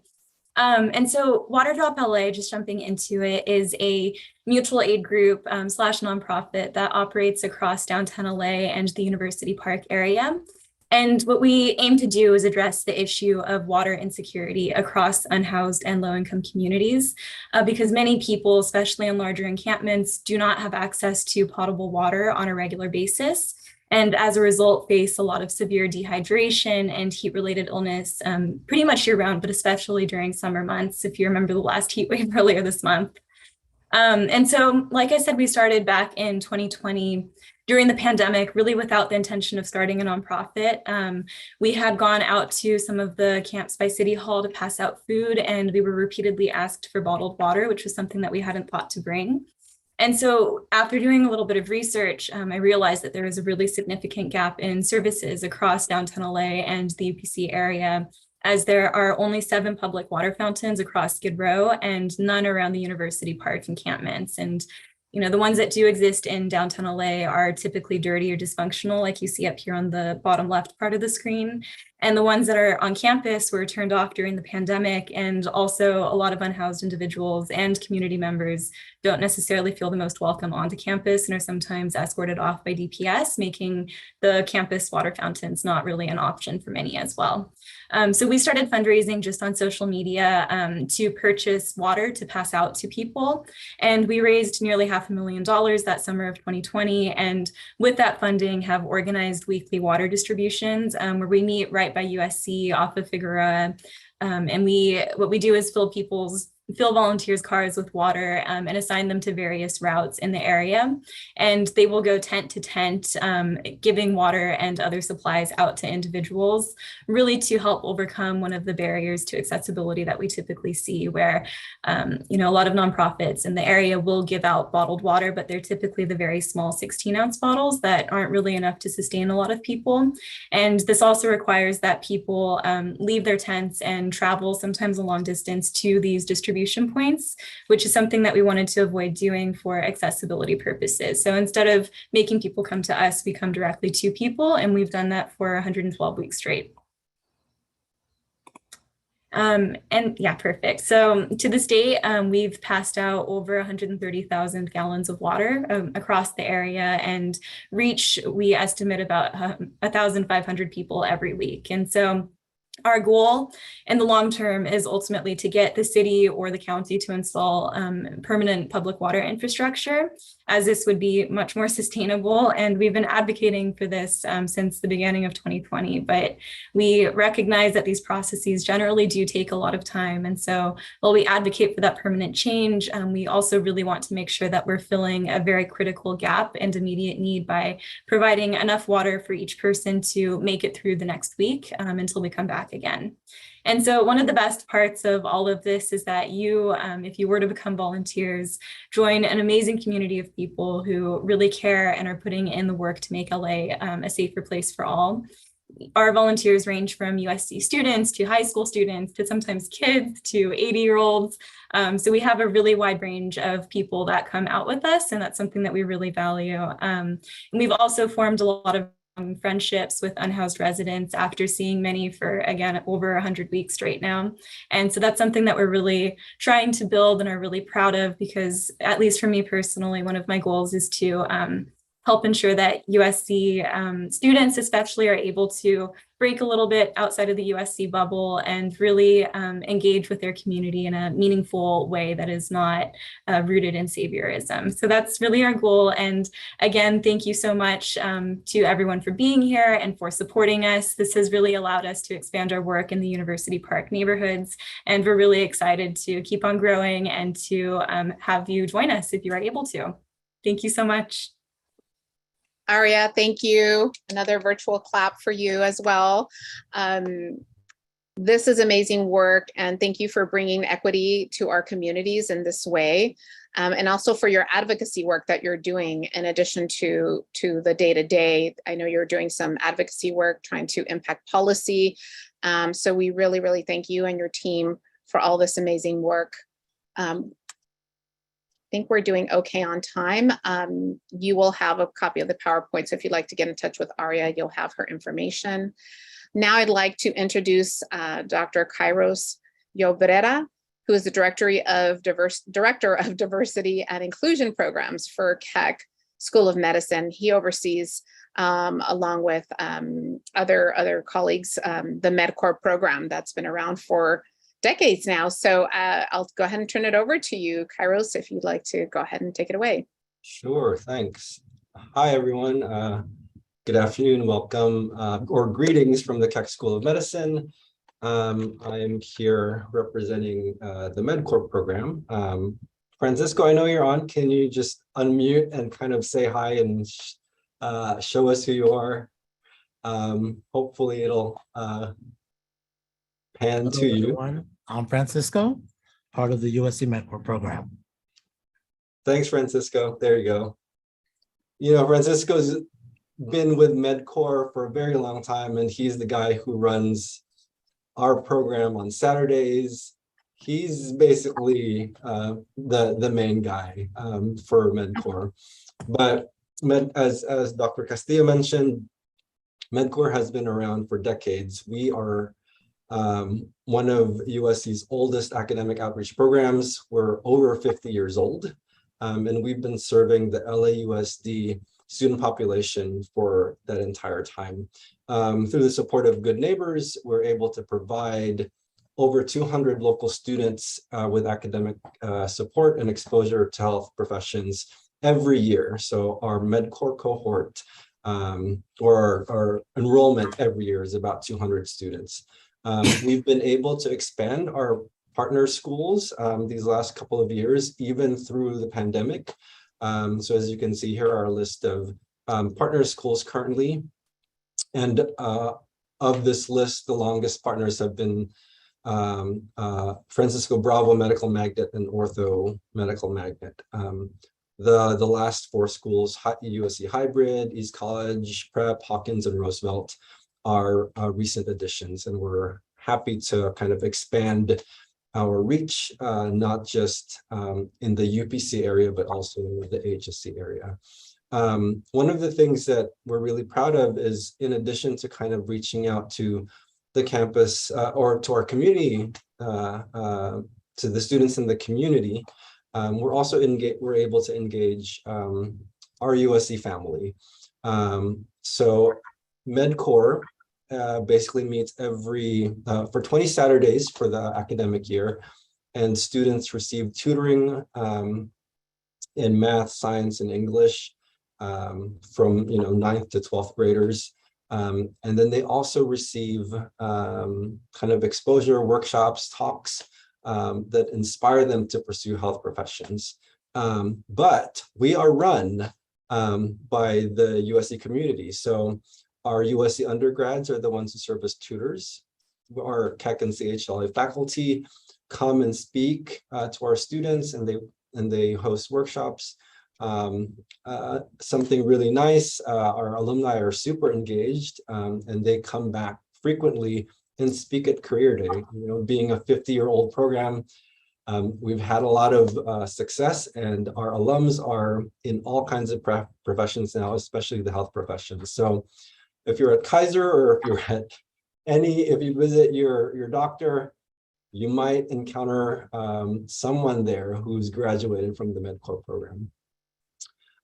And so Waterdrop LA, just jumping into it, is a mutual aid group / nonprofit that operates across downtown LA and the University Park area. And what we aim to do is address the issue of water insecurity across unhoused and low-income communities, because many people, especially in larger encampments, do not have access to potable water on a regular basis. And as a result, face a lot of severe dehydration and heat-related illness pretty much year-round, but especially during summer months, if you remember the last heat wave earlier this month. And so, like I said, we started back in 2020 during the pandemic, really without the intention of starting a nonprofit. We had gone out to some of the camps by City Hall to pass out food, and we were repeatedly asked for bottled water, which was something that we hadn't thought to bring. And so after doing a little bit of research, I realized that there was a really significant gap in services across downtown LA and the UPC area, as there are only 7 public water fountains across Skid Row and none around the University Park encampments. And the ones that do exist in downtown LA are typically dirty or dysfunctional, like you see up here on the bottom left part of the screen. And the ones that are on campus were turned off during the pandemic, and also a lot of unhoused individuals and community members don't necessarily feel the most welcome onto campus and are sometimes escorted off by DPS, making the campus water fountains not really an option for many as well. So we started fundraising just on social media to purchase water to pass out to people. And we raised nearly $500,000 that summer of 2020. And with that funding, have organized weekly water distributions where we meet right by USC off of Figueroa. And what we do is fill volunteers' cars with water and assign them to various routes in the area. And they will go tent to tent, giving water and other supplies out to individuals, really to help overcome one of the barriers to accessibility that we typically see, where a lot of nonprofits in the area will give out bottled water, but they're typically the very small 16-ounce bottles that aren't really enough to sustain a lot of people. And this also requires that people leave their tents and travel sometimes a long distance to these distribution points, which is something that we wanted to avoid doing for accessibility purposes. So instead of making people come to us, we come directly to people, and we've done that for 112 weeks straight. And yeah, perfect. So to this date, we've passed out over 130,000 gallons of water across the area, and reach, we estimate, about 1,500 people every week. And so our goal in the long term is ultimately to get the city or the county to install permanent public water infrastructure, as this would be much more sustainable. And we've been advocating for this since the beginning of 2020, but we recognize that these processes generally do take a lot of time. And so while we advocate for that permanent change, we also really want to make sure that we're filling a very critical gap and immediate need by providing enough water for each person to make it through the next week until we come back again. And so one of the best parts of all of this is that you, if you were to become volunteers, join an amazing community of people who really care and are putting in the work to make LA a safer place for all. Our volunteers range from USC students to high school students to sometimes kids to 80-year-olds. So we have a really wide range of people that come out with us, and that's something that we really value. And we've also formed a lot of friendships with unhoused residents after seeing many for, again, over 100 weeks straight now. And so that's something that we're really trying to build and are really proud of, because at least for me personally, one of my goals is to help ensure that USC students especially are able to break a little bit outside of the USC bubble and really engage with their community in a meaningful way that is not rooted in saviorism. So that's really our goal. And again, thank you so much to everyone for being here and for supporting us. This has really allowed us to expand our work in the University Park neighborhoods. And we're really excited to keep on growing and to have you join us if you are able to. Thank you so much. Aria, thank you. Another virtual clap for you as well. This is amazing work, and thank you for bringing equity to our communities in this way, and also for your advocacy work that you're doing in addition to the day-to-day. I know you're doing some advocacy work trying to impact policy. So we really, really thank you and your team for all this amazing work. I think we're doing okay on time. You will have a copy of the PowerPoint, so if you'd like to get in touch with Aria, you'll have her information. Now I'd like to introduce Dr. Kairos Yobrera, who is the Director of Diversity and Inclusion Programs for Keck School of Medicine. He oversees, along with other colleagues, the MedCorps program that's been around for decades now. So I'll go ahead and turn it over to you, Kairos, if you'd like to go ahead and take it away. Sure, thanks. Hi, everyone. Good afternoon, welcome, or greetings from the Keck School of Medicine. I am here representing the MedCorps program. Francisco, I know you're on. Can you just unmute and kind of say hi and show us who you are? Hopefully it'll pan to you. Everyone. I'm Francisco, part of the USC MedCorps program. Thanks, Francisco. There you go. You know, Francisco's been with MedCorps for a very long time, and he's the guy who runs our program on Saturdays. He's basically the main guy for MedCorps. But as Dr. Castillo mentioned, MedCorps has been around for decades. We are one of USC's oldest academic outreach programs. We're over 50 years old, and we've been serving the LAUSD student population for that entire time. Through the support of Good Neighbors, we're able to provide over 200 local students with academic support and exposure to health professions every year. So our MedCorps cohort, or our enrollment every year, is about 200 students. We've been able to expand our partner schools these last couple of years, even through the pandemic. So as you can see, here are a list of partner schools currently. And of this list, the longest partners have been Francisco Bravo Medical Magnet and Ortho Medical Magnet. The last four schools, USC Hybrid, East College, Prep, Hawkins, and Roosevelt, are recent additions. And we're happy to kind of expand our reach, not just in the UPC area, but also the HSC area. One of the things that we're really proud of is, in addition to kind of reaching out to the campus or to our community, to the students in the community, we're also we're able to engage our USC family. So MedCorps basically meets for 20 Saturdays for the academic year, and students receive tutoring in math, science, and English from 9th to 12th graders. And then they also receive kind of exposure workshops, talks that inspire them to pursue health professions. But we are run by the USC community. So our USC undergrads are the ones who serve as tutors. Our Keck and CHLA faculty come and speak to our students, and they host workshops. Something really nice, our alumni are super engaged, and they come back frequently and speak at Career Day. Being a 50-year-old program, we've had a lot of success, and our alums are in all kinds of professions now, especially the health professions. So if you're at Kaiser, or if you're at if you visit your doctor, you might encounter someone there who's graduated from the MedCorps program.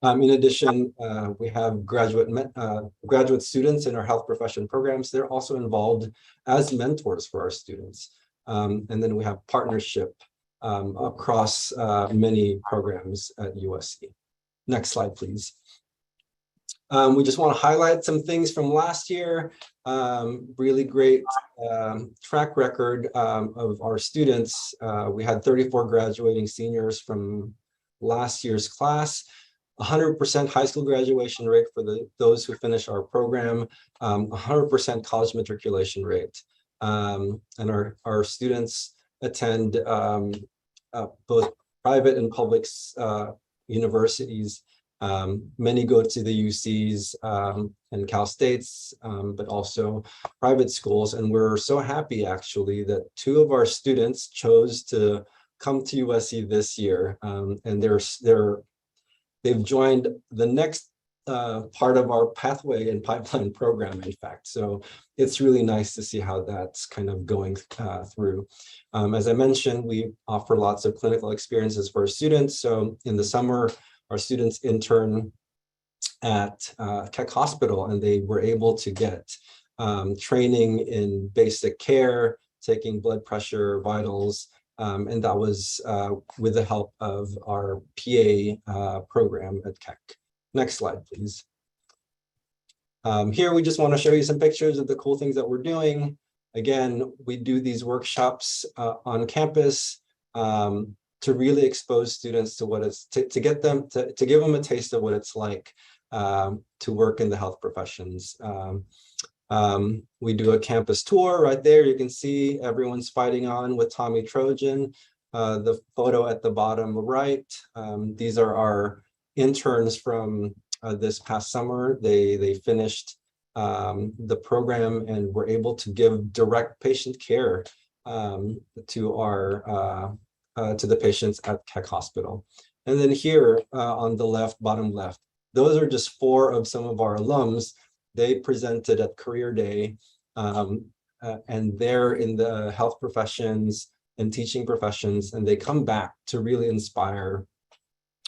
In addition, we have graduate students in our health profession programs. They're also involved as mentors for our students. And then we have partnership across many programs at USC. Next slide, please. We just want to highlight some things from last year. Really great track record of our students. We had 34 graduating seniors from last year's class. 100% high school graduation rate for those who finish our program, 100% college matriculation rate. And our students attend both private and public universities. Many go to the UCs and Cal States, but also private schools. And we're so happy actually that 2 of our students chose to come to USC this year. And they've joined the next part of our pathway and pipeline program, in fact. So it's really nice to see how that's kind of going through. As I mentioned, we offer lots of clinical experiences for our students. So in the summer, our students intern at Keck Hospital, and they were able to get training in basic care, taking blood pressure, vitals, and that was with the help of our PA program at Keck. Next slide, please. Here, we just want to show you some pictures of the cool things that we're doing. Again, we do these workshops on campus to really expose students to what it's, to get them, to give them a taste of what it's like to work in the health professions. We do a campus tour right there. You can see everyone's fighting on with Tommy Trojan. The photo at the bottom right, these are our interns from this past summer. They finished the program and were able to give direct patient care to our to the patients at Keck Hospital. And then here on the left, bottom left, those are just 4 of some of our alums. They presented at Career Day, and they're in the health professions and teaching professions, and they come back to really inspire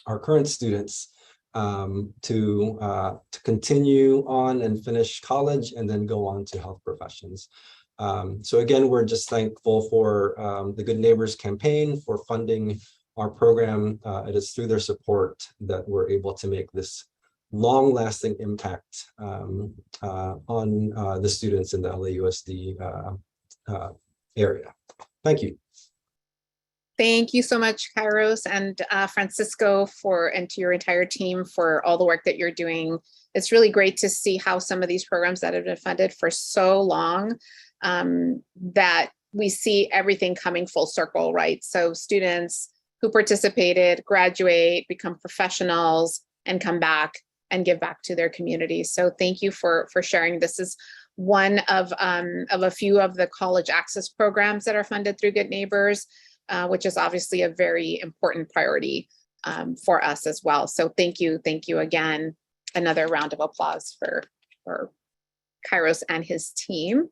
our current students to continue on and finish college and then go on to health professions. So again, we're just thankful for the Good Neighbors campaign for funding our program. It is through their support that we're able to make this long-lasting impact on the students in the LAUSD area. Thank you. Thank you so much, Kairos and Francisco, and to your entire team for all the work that you're doing. It's really great to see how some of these programs that have been funded for so long, that we see everything coming full circle, right? So students who participated, graduate, become professionals, and come back and give back to their communities. So thank you for sharing. This is one of a few of the college access programs that are funded through Good Neighbors, which is obviously a very important priority for us as well. So thank you again. Another round of applause for Kairos and his team.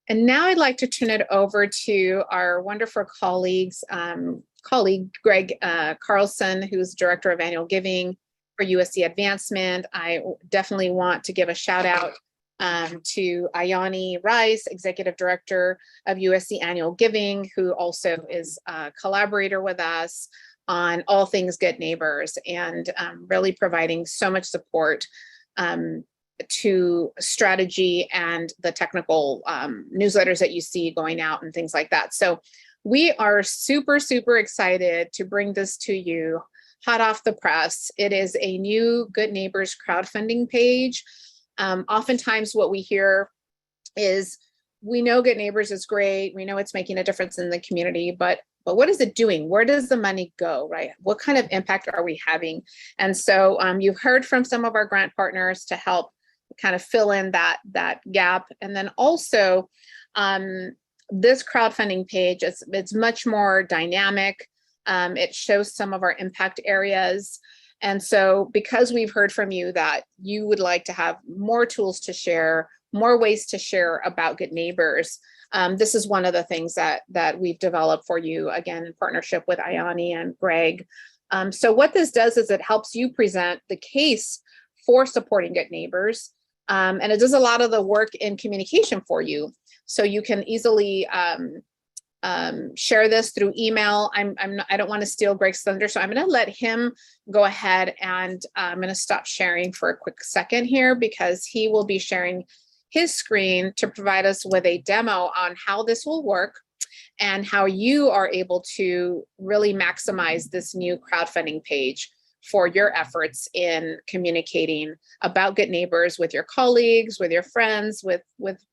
And now I'd like to turn it over to our wonderful colleague Greg Carlson, who's Director of Annual Giving for USC Advancement. I definitely want to give a shout out to Ayani Rice, Executive Director of USC Annual Giving, who also is a collaborator with us on all things Good Neighbors, and really providing so much support to strategy and the technical newsletters that you see going out and things like that. So we are super, super excited to bring this to you hot off the press. It is a new Good Neighbors crowdfunding page. Oftentimes what we hear is, we know Good Neighbors is great, we know it's making a difference in the community, but what is it doing? Where does the money go, right? What kind of impact are we having? And so you've heard from some of our grant partners to help kind of fill in that gap. And then also this crowdfunding page, it's much more dynamic. It shows some of our impact areas. And so because we've heard from you that you would like to have more tools to share, more ways to share about Good Neighbors, this is one of the things that we've developed for you, again, in partnership with Ayani and Greg. So what this does is it helps you present the case for supporting Good Neighbors. And it does a lot of the work in communication for you. So you can easily share this through email. I don't want to steal Greg's thunder, so I'm going to let him go ahead, and I'm going to stop sharing for a quick second here, because he will be sharing his screen to provide us with a demo on how this will work and how you are able to really maximize this new crowdfunding page for your efforts in communicating about Good Neighbors with your colleagues, with your friends, with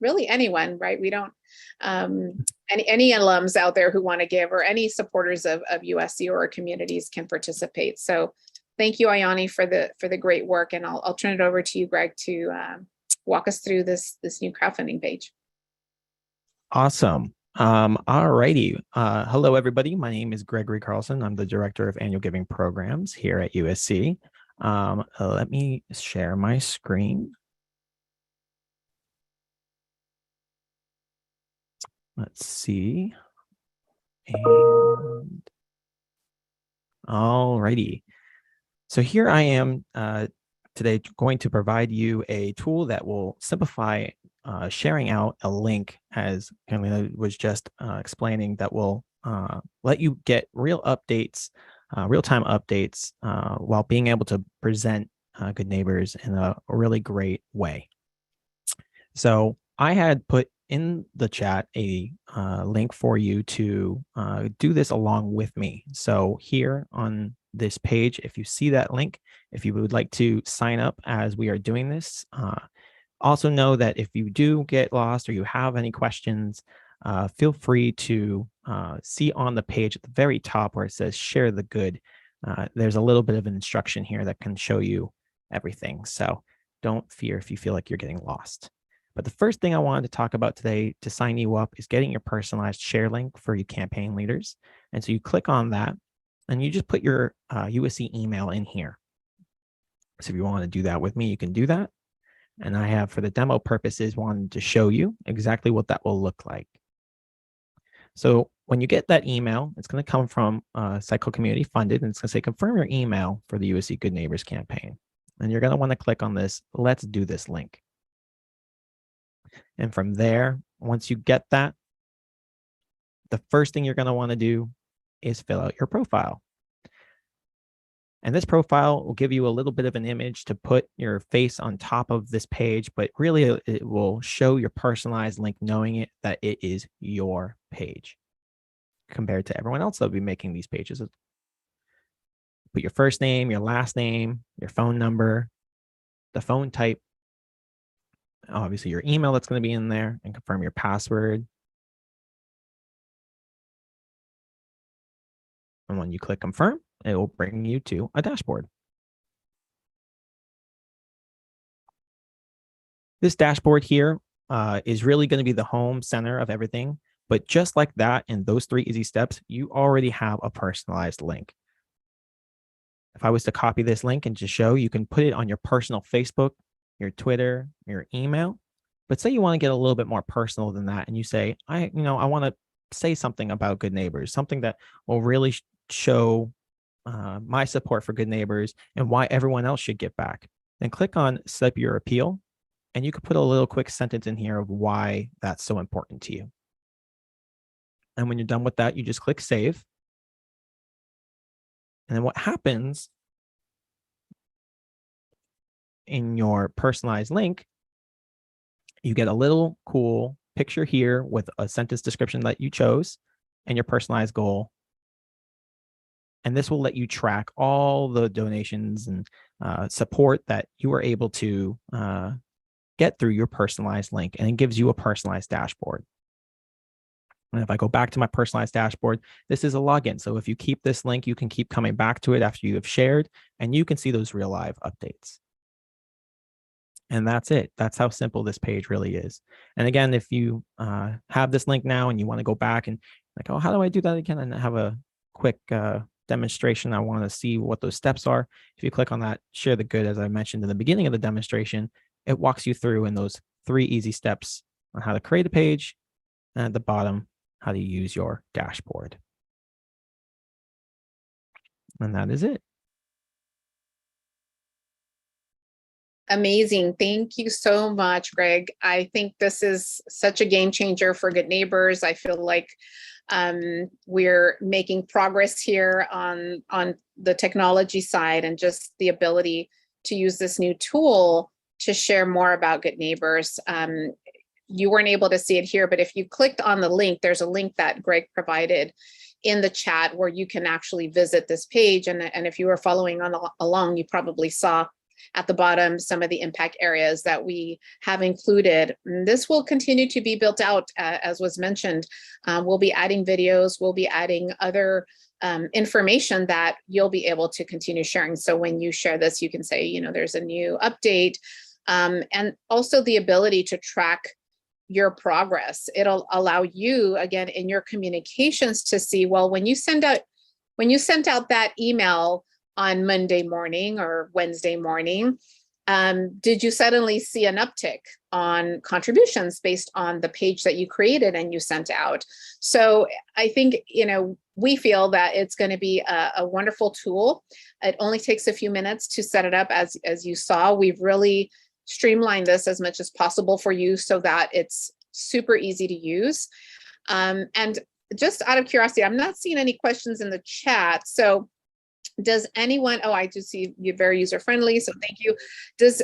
really anyone, right? We don't any alums out there who want to give, or any supporters of USC or communities can participate. So thank you, Ayani, for the great work. And I'll turn it over to you, Greg, to walk us through this new crowdfunding page. Awesome. All righty. Hello, everybody. My name is Gregory Carlson. I'm the Director of Annual Giving Programs here at USC. Let me share my screen. Let's see. And all righty. So here I am today going to provide you a tool that will simplify sharing out a link, as Carolina was just explaining, that will let you get real updates, real-time updates, while being able to present Good Neighbors in a really great way. So I had put in the chat a link for you to do this along with me. So here on this page, if you see that link, if you would like to sign up as we are doing this, also know that if you do get lost or you have any questions, feel free to see on the page at the very top where it says share the good. There's a little bit of an instruction here that can show you everything. So don't fear if you feel like you're getting lost. But the first thing I wanted to talk about today to sign you up is getting your personalized share link for your campaign leaders. And so you click on that and you just put your USC email in here. So if you want to do that with me, you can do that. And I have, for the demo purposes, wanted to show you exactly what that will look like. So when you get that email, it's going to come from Cycle Community Funded, and it's going to say confirm your email for the USC Good Neighbors campaign. And you're going to want to click on this Let's Do This link. And from there, once you get that, the first thing you're going to want to do is fill out your profile. And this profile will give you a little bit of an image to put your face on top of this page, but really it will show your personalized link, knowing it that it is your page compared to everyone else that will be making these pages. Put your first name, your last name, your phone number, the phone type, obviously your email that's going to be in there, and confirm your password. And when you click confirm, it will bring you to a dashboard. This dashboard here is really going to be the home center of everything. But just like that, in those 3 easy steps, you already have a personalized link. If I was to copy this link and just show, you can put it on your personal Facebook, your Twitter, your email. But say you want to get a little bit more personal than that, and you say, I want to say something about Good Neighbors, something that will really show my support for Good Neighbors and why everyone else should get back. Then click on Set Up Your Appeal, and you can put a little quick sentence in here of why that's so important to you. And when you're done with that, you just click Save. And then what happens in your personalized link, you get a little cool picture here with a sentence description that you chose and your personalized goal. And this will let you track all the donations and support that you were able to get through your personalized link. And it gives you a personalized dashboard. And if I go back to my personalized dashboard, this is a login. So if you keep this link, you can keep coming back to it after you have shared, and you can see those real live updates. And that's it. That's how simple this page really is. And again, if you have this link now and you want to go back and like, oh, how do I do that again? And have a quick demonstration. I want to see what those steps are. If you click on that, share the good, as I mentioned in the beginning of the demonstration, it walks you through in those 3 easy steps on how to create a page, and at the bottom, how to use your dashboard. And that is it. Amazing. Thank you so much, Greg. I think this is such a game changer for Good Neighbors. I feel like we're making progress here on the technology side, and just the ability to use this new tool to share more about Good Neighbors. You weren't able to see it here, but if you clicked on the link, there's a link that Greg provided in the chat where you can actually visit this page. And if you were following along, you probably saw at the bottom some of the impact areas that we have included. And this will continue to be built out, as was mentioned. We'll be adding videos, we'll be adding other information that you'll be able to continue sharing. So when you share this, you can say, you know, there's a new update, and also the ability to track your progress. It'll allow you, again, in your communications to see, well, when you sent out that email on Monday morning or Wednesday morning, did you suddenly see an uptick on contributions based on the page that you created and you sent out? So I think, you know, we feel that it's going to be a wonderful tool. It only takes a few minutes to set it up. As you saw, we've really streamlined this as much as possible for you so that it's super easy to use. And just out of curiosity, I'm not seeing any questions in the chat. So does anyone, oh, I do see you're very user-friendly, so thank you. Does,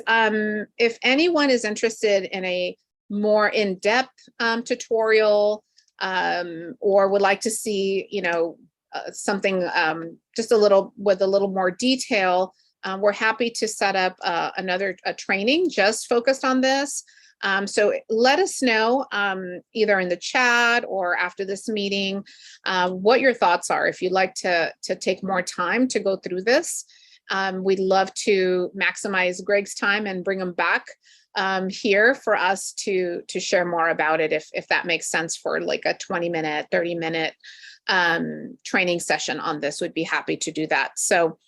if anyone is interested in a more in-depth tutorial, or would like to see, you know, something just with a little more detail, we're happy to set up another training just focused on this. So let us know either in the chat or after this meeting what your thoughts are. If you'd like to take more time to go through this, we'd love to maximize Greg's time and bring him back here for us to share more about it, if that makes sense, for like a 20-minute, 30-minute training session on this. We'd be happy to do that. So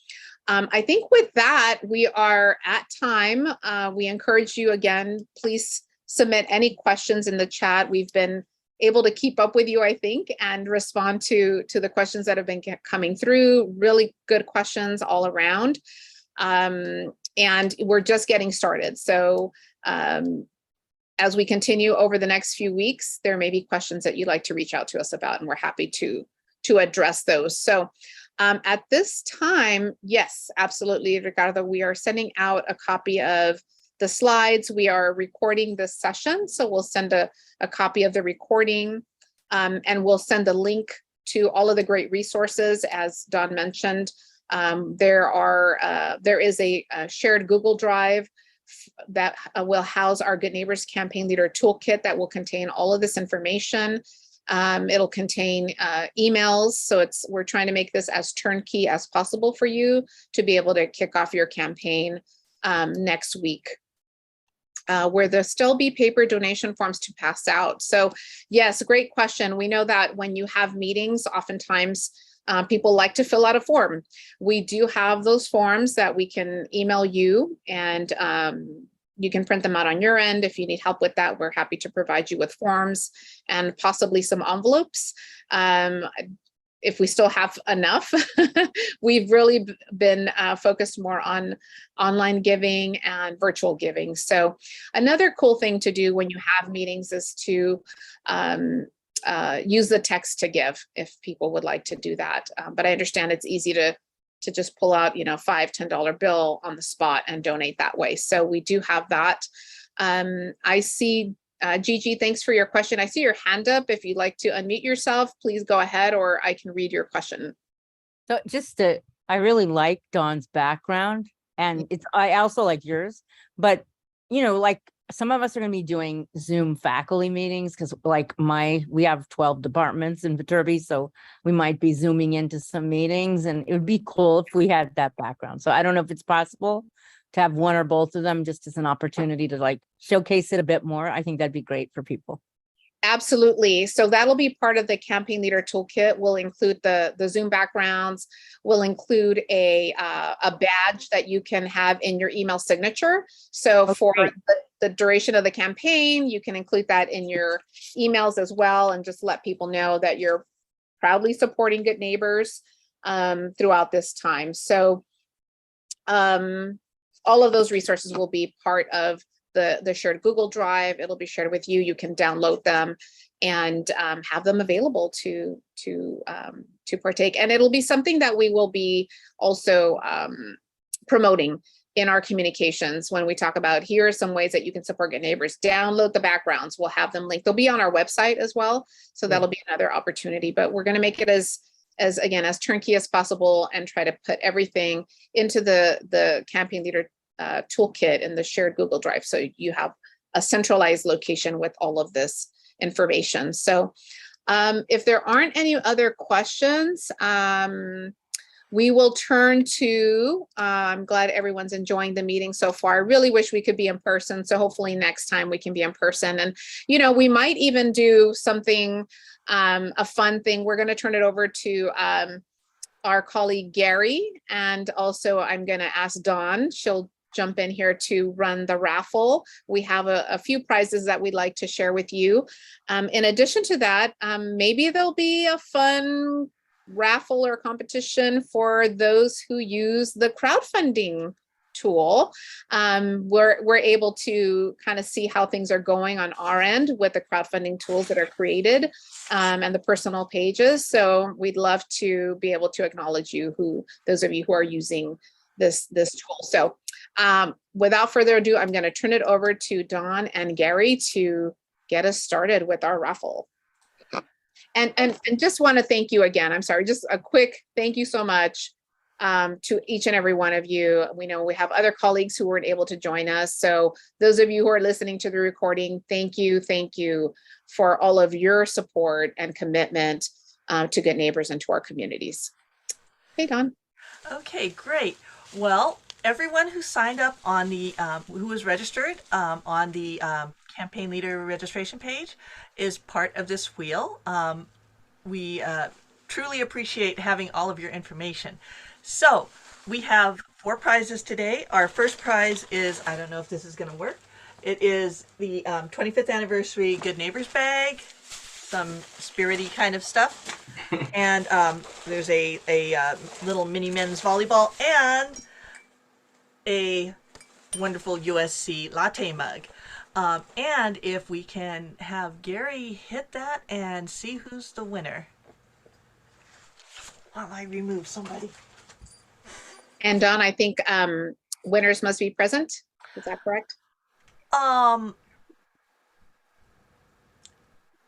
I think with that, we are at time. We encourage you again, please submit any questions in the chat. We've been able to keep up with you, I think, and respond to the questions that have been coming through. Really good questions all around. And we're just getting started. So as we continue over the next few weeks, there may be questions that you'd like to reach out to us about, and we're happy to address those. So at this time, yes, absolutely, Ricardo, we are sending out a copy of the slides. We are recording this session, so we'll send a copy of the recording, and we'll send a link to all of the great resources. As Don mentioned, there is a shared Google Drive that will house our Good Neighbors Campaign Leader Toolkit that will contain all of this information. It'll contain emails, so we're trying to make this as turnkey as possible for you to be able to kick off your campaign next week. Where there'll still be paper donation forms to pass out. So yes, great question. We know that when you have meetings, oftentimes people like to fill out a form. We do have those forms that we can email you, and you can print them out on your end. If you need help with that, we're happy to provide you with forms and possibly some envelopes. If we still have enough. We've really been focused more on online giving and virtual giving. So another cool thing to do when you have meetings is to use the text to give, if people would like to do that. But I understand it's easy to just pull out, you know, $5-10 bill on the spot and donate that way. So we do have that. I see Gigi, thanks for your question. I see your hand up. If you'd like to unmute yourself, please go ahead, or I can read your question. So I really like Dawn's background, and I also like yours, but you know, like some of us are going to be doing Zoom faculty meetings because we have 12 departments in Viterbi, so we might be Zooming into some meetings, and it would be cool if we had that background. So I don't know if it's possible to have one or both of them just as an opportunity to like showcase it a bit more. I think that'd be great for people. Absolutely. So that'll be part of the Campaign Leader Toolkit. We'll include the Zoom backgrounds. We'll include a badge that you can have in your email signature. So for the duration of the campaign, you can include that in your emails as well, and just let people know that you're proudly supporting Good Neighbors throughout this time. So all of those resources will be part of the shared Google Drive. It'll be shared with you. You can download them and have them available to partake. And it'll be something that we will be also promoting in our communications when we talk about, here are some ways that you can support Good Neighbors. Download the backgrounds. We'll have them linked. They'll be on our website as well. So that'll be another opportunity, but we're going to make it as turnkey as possible and try to put everything into the Campaign Leader toolkit in the shared Google Drive. So you have a centralized location with all of this information. So if there aren't any other questions, we will turn to, I'm glad everyone's enjoying the meeting so far. I really wish we could be in person. So hopefully next time we can be in person. And, you know, we might even do something, a fun thing. We're going to turn it over to our colleague Gary. And also I'm going to ask Dawn, she'll jump in here to run the raffle. We have a few prizes that we'd like to share with you. In addition to that, maybe there'll be a fun raffle or competition for those who use the crowdfunding tool. We're able to kind of see how things are going on our end with the crowdfunding tools that are created and the personal pages. So we'd love to be able to acknowledge you, those of you who are using this tool. So without further ado, I'm going to turn it over to Dawn and Gary to get us started with our raffle. And just want to thank you again. I'm sorry, just a quick thank you so much to each and every one of you. We know we have other colleagues who weren't able to join us. So those of you who are listening to the recording, thank you for all of your support and commitment to Good Neighbors and to our communities. Hey, Dawn. Okay, great. Well, everyone who signed up on the, who was registered on the campaign leader registration page is part of this wheel. We truly appreciate having all of your information. So we have 4 prizes today. Our first prize is, I don't know if this is going to work. It is the 25th anniversary Good Neighbors bag, some spirity kind of stuff. And there's a little mini men's volleyball and a wonderful USC latte mug. And if we can have Gary hit that and see who's the winner. While I remove somebody. And Dawn, I think winners must be present. Is that correct?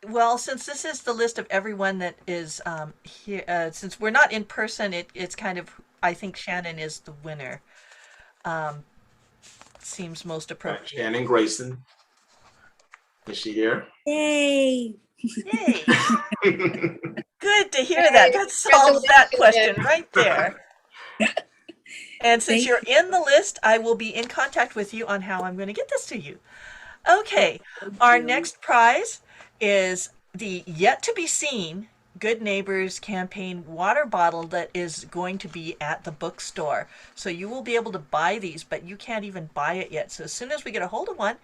Well, since this is the list of everyone that is here, since we're not in person, it's kind of, I think Shannon is the winner. Seems most appropriate. Shannon Grayson. Is she here? Yay! Yay! Good to hear that. That solves that question right there. And since you're in the list, I will be in contact with you on how I'm going to get this to you. Okay, our next prize is the yet to be seen Good Neighbors campaign water bottle that is going to be at the bookstore. So you will be able to buy these, but you can't even buy it yet. So as soon as we get a hold of one,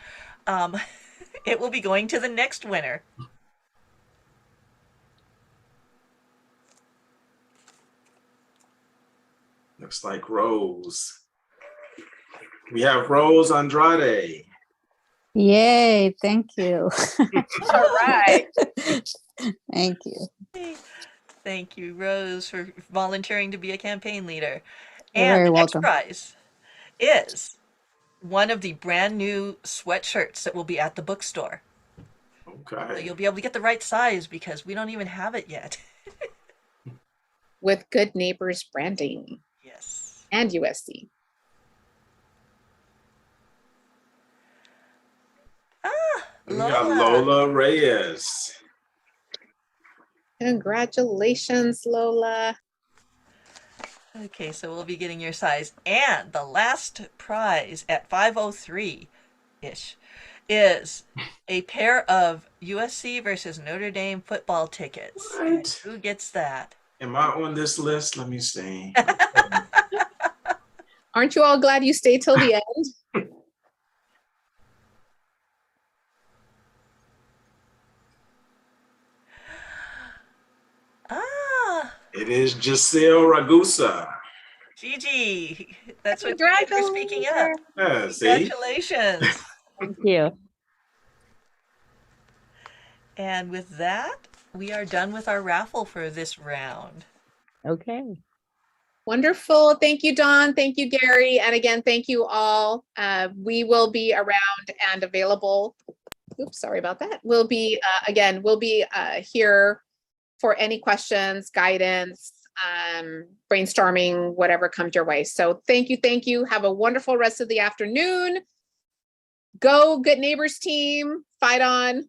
it will be going to the next winner. Looks like Rose. We have Rose Andrade. Yay, thank you. All right. Thank you. Thank you, Rose, for volunteering to be a campaign leader. You're And very the next welcome. prize is one of the brand new sweatshirts that will be at the bookstore. So Okay. you'll be able to get the right size because we don't even have it yet. With Good Neighbors branding. Yes. And USC. We got Lola Reyes. Congratulations, Lola. Okay, so we'll be getting your size. And the last prize at 5:03-ish is a pair of USC versus Notre Dame football tickets. And What? who gets that? Am I on this list? Let me see. Aren't you all glad you stayed till the end? Ah, It is Giselle Ragusa. Gigi, that's what we get for speaking up. Yeah, see? Congratulations. Thank you. And with that, we are done with our raffle for this round. Okay. Wonderful. Thank you, Dawn. Thank you, Gary. And again, thank you all. We will be around and available. Oops, sorry about that. We'll be, again, we'll be here for any questions, guidance, brainstorming, whatever comes your way. So thank you. Thank you. Have a wonderful rest of the afternoon. Go Good Neighbors team. Fight on.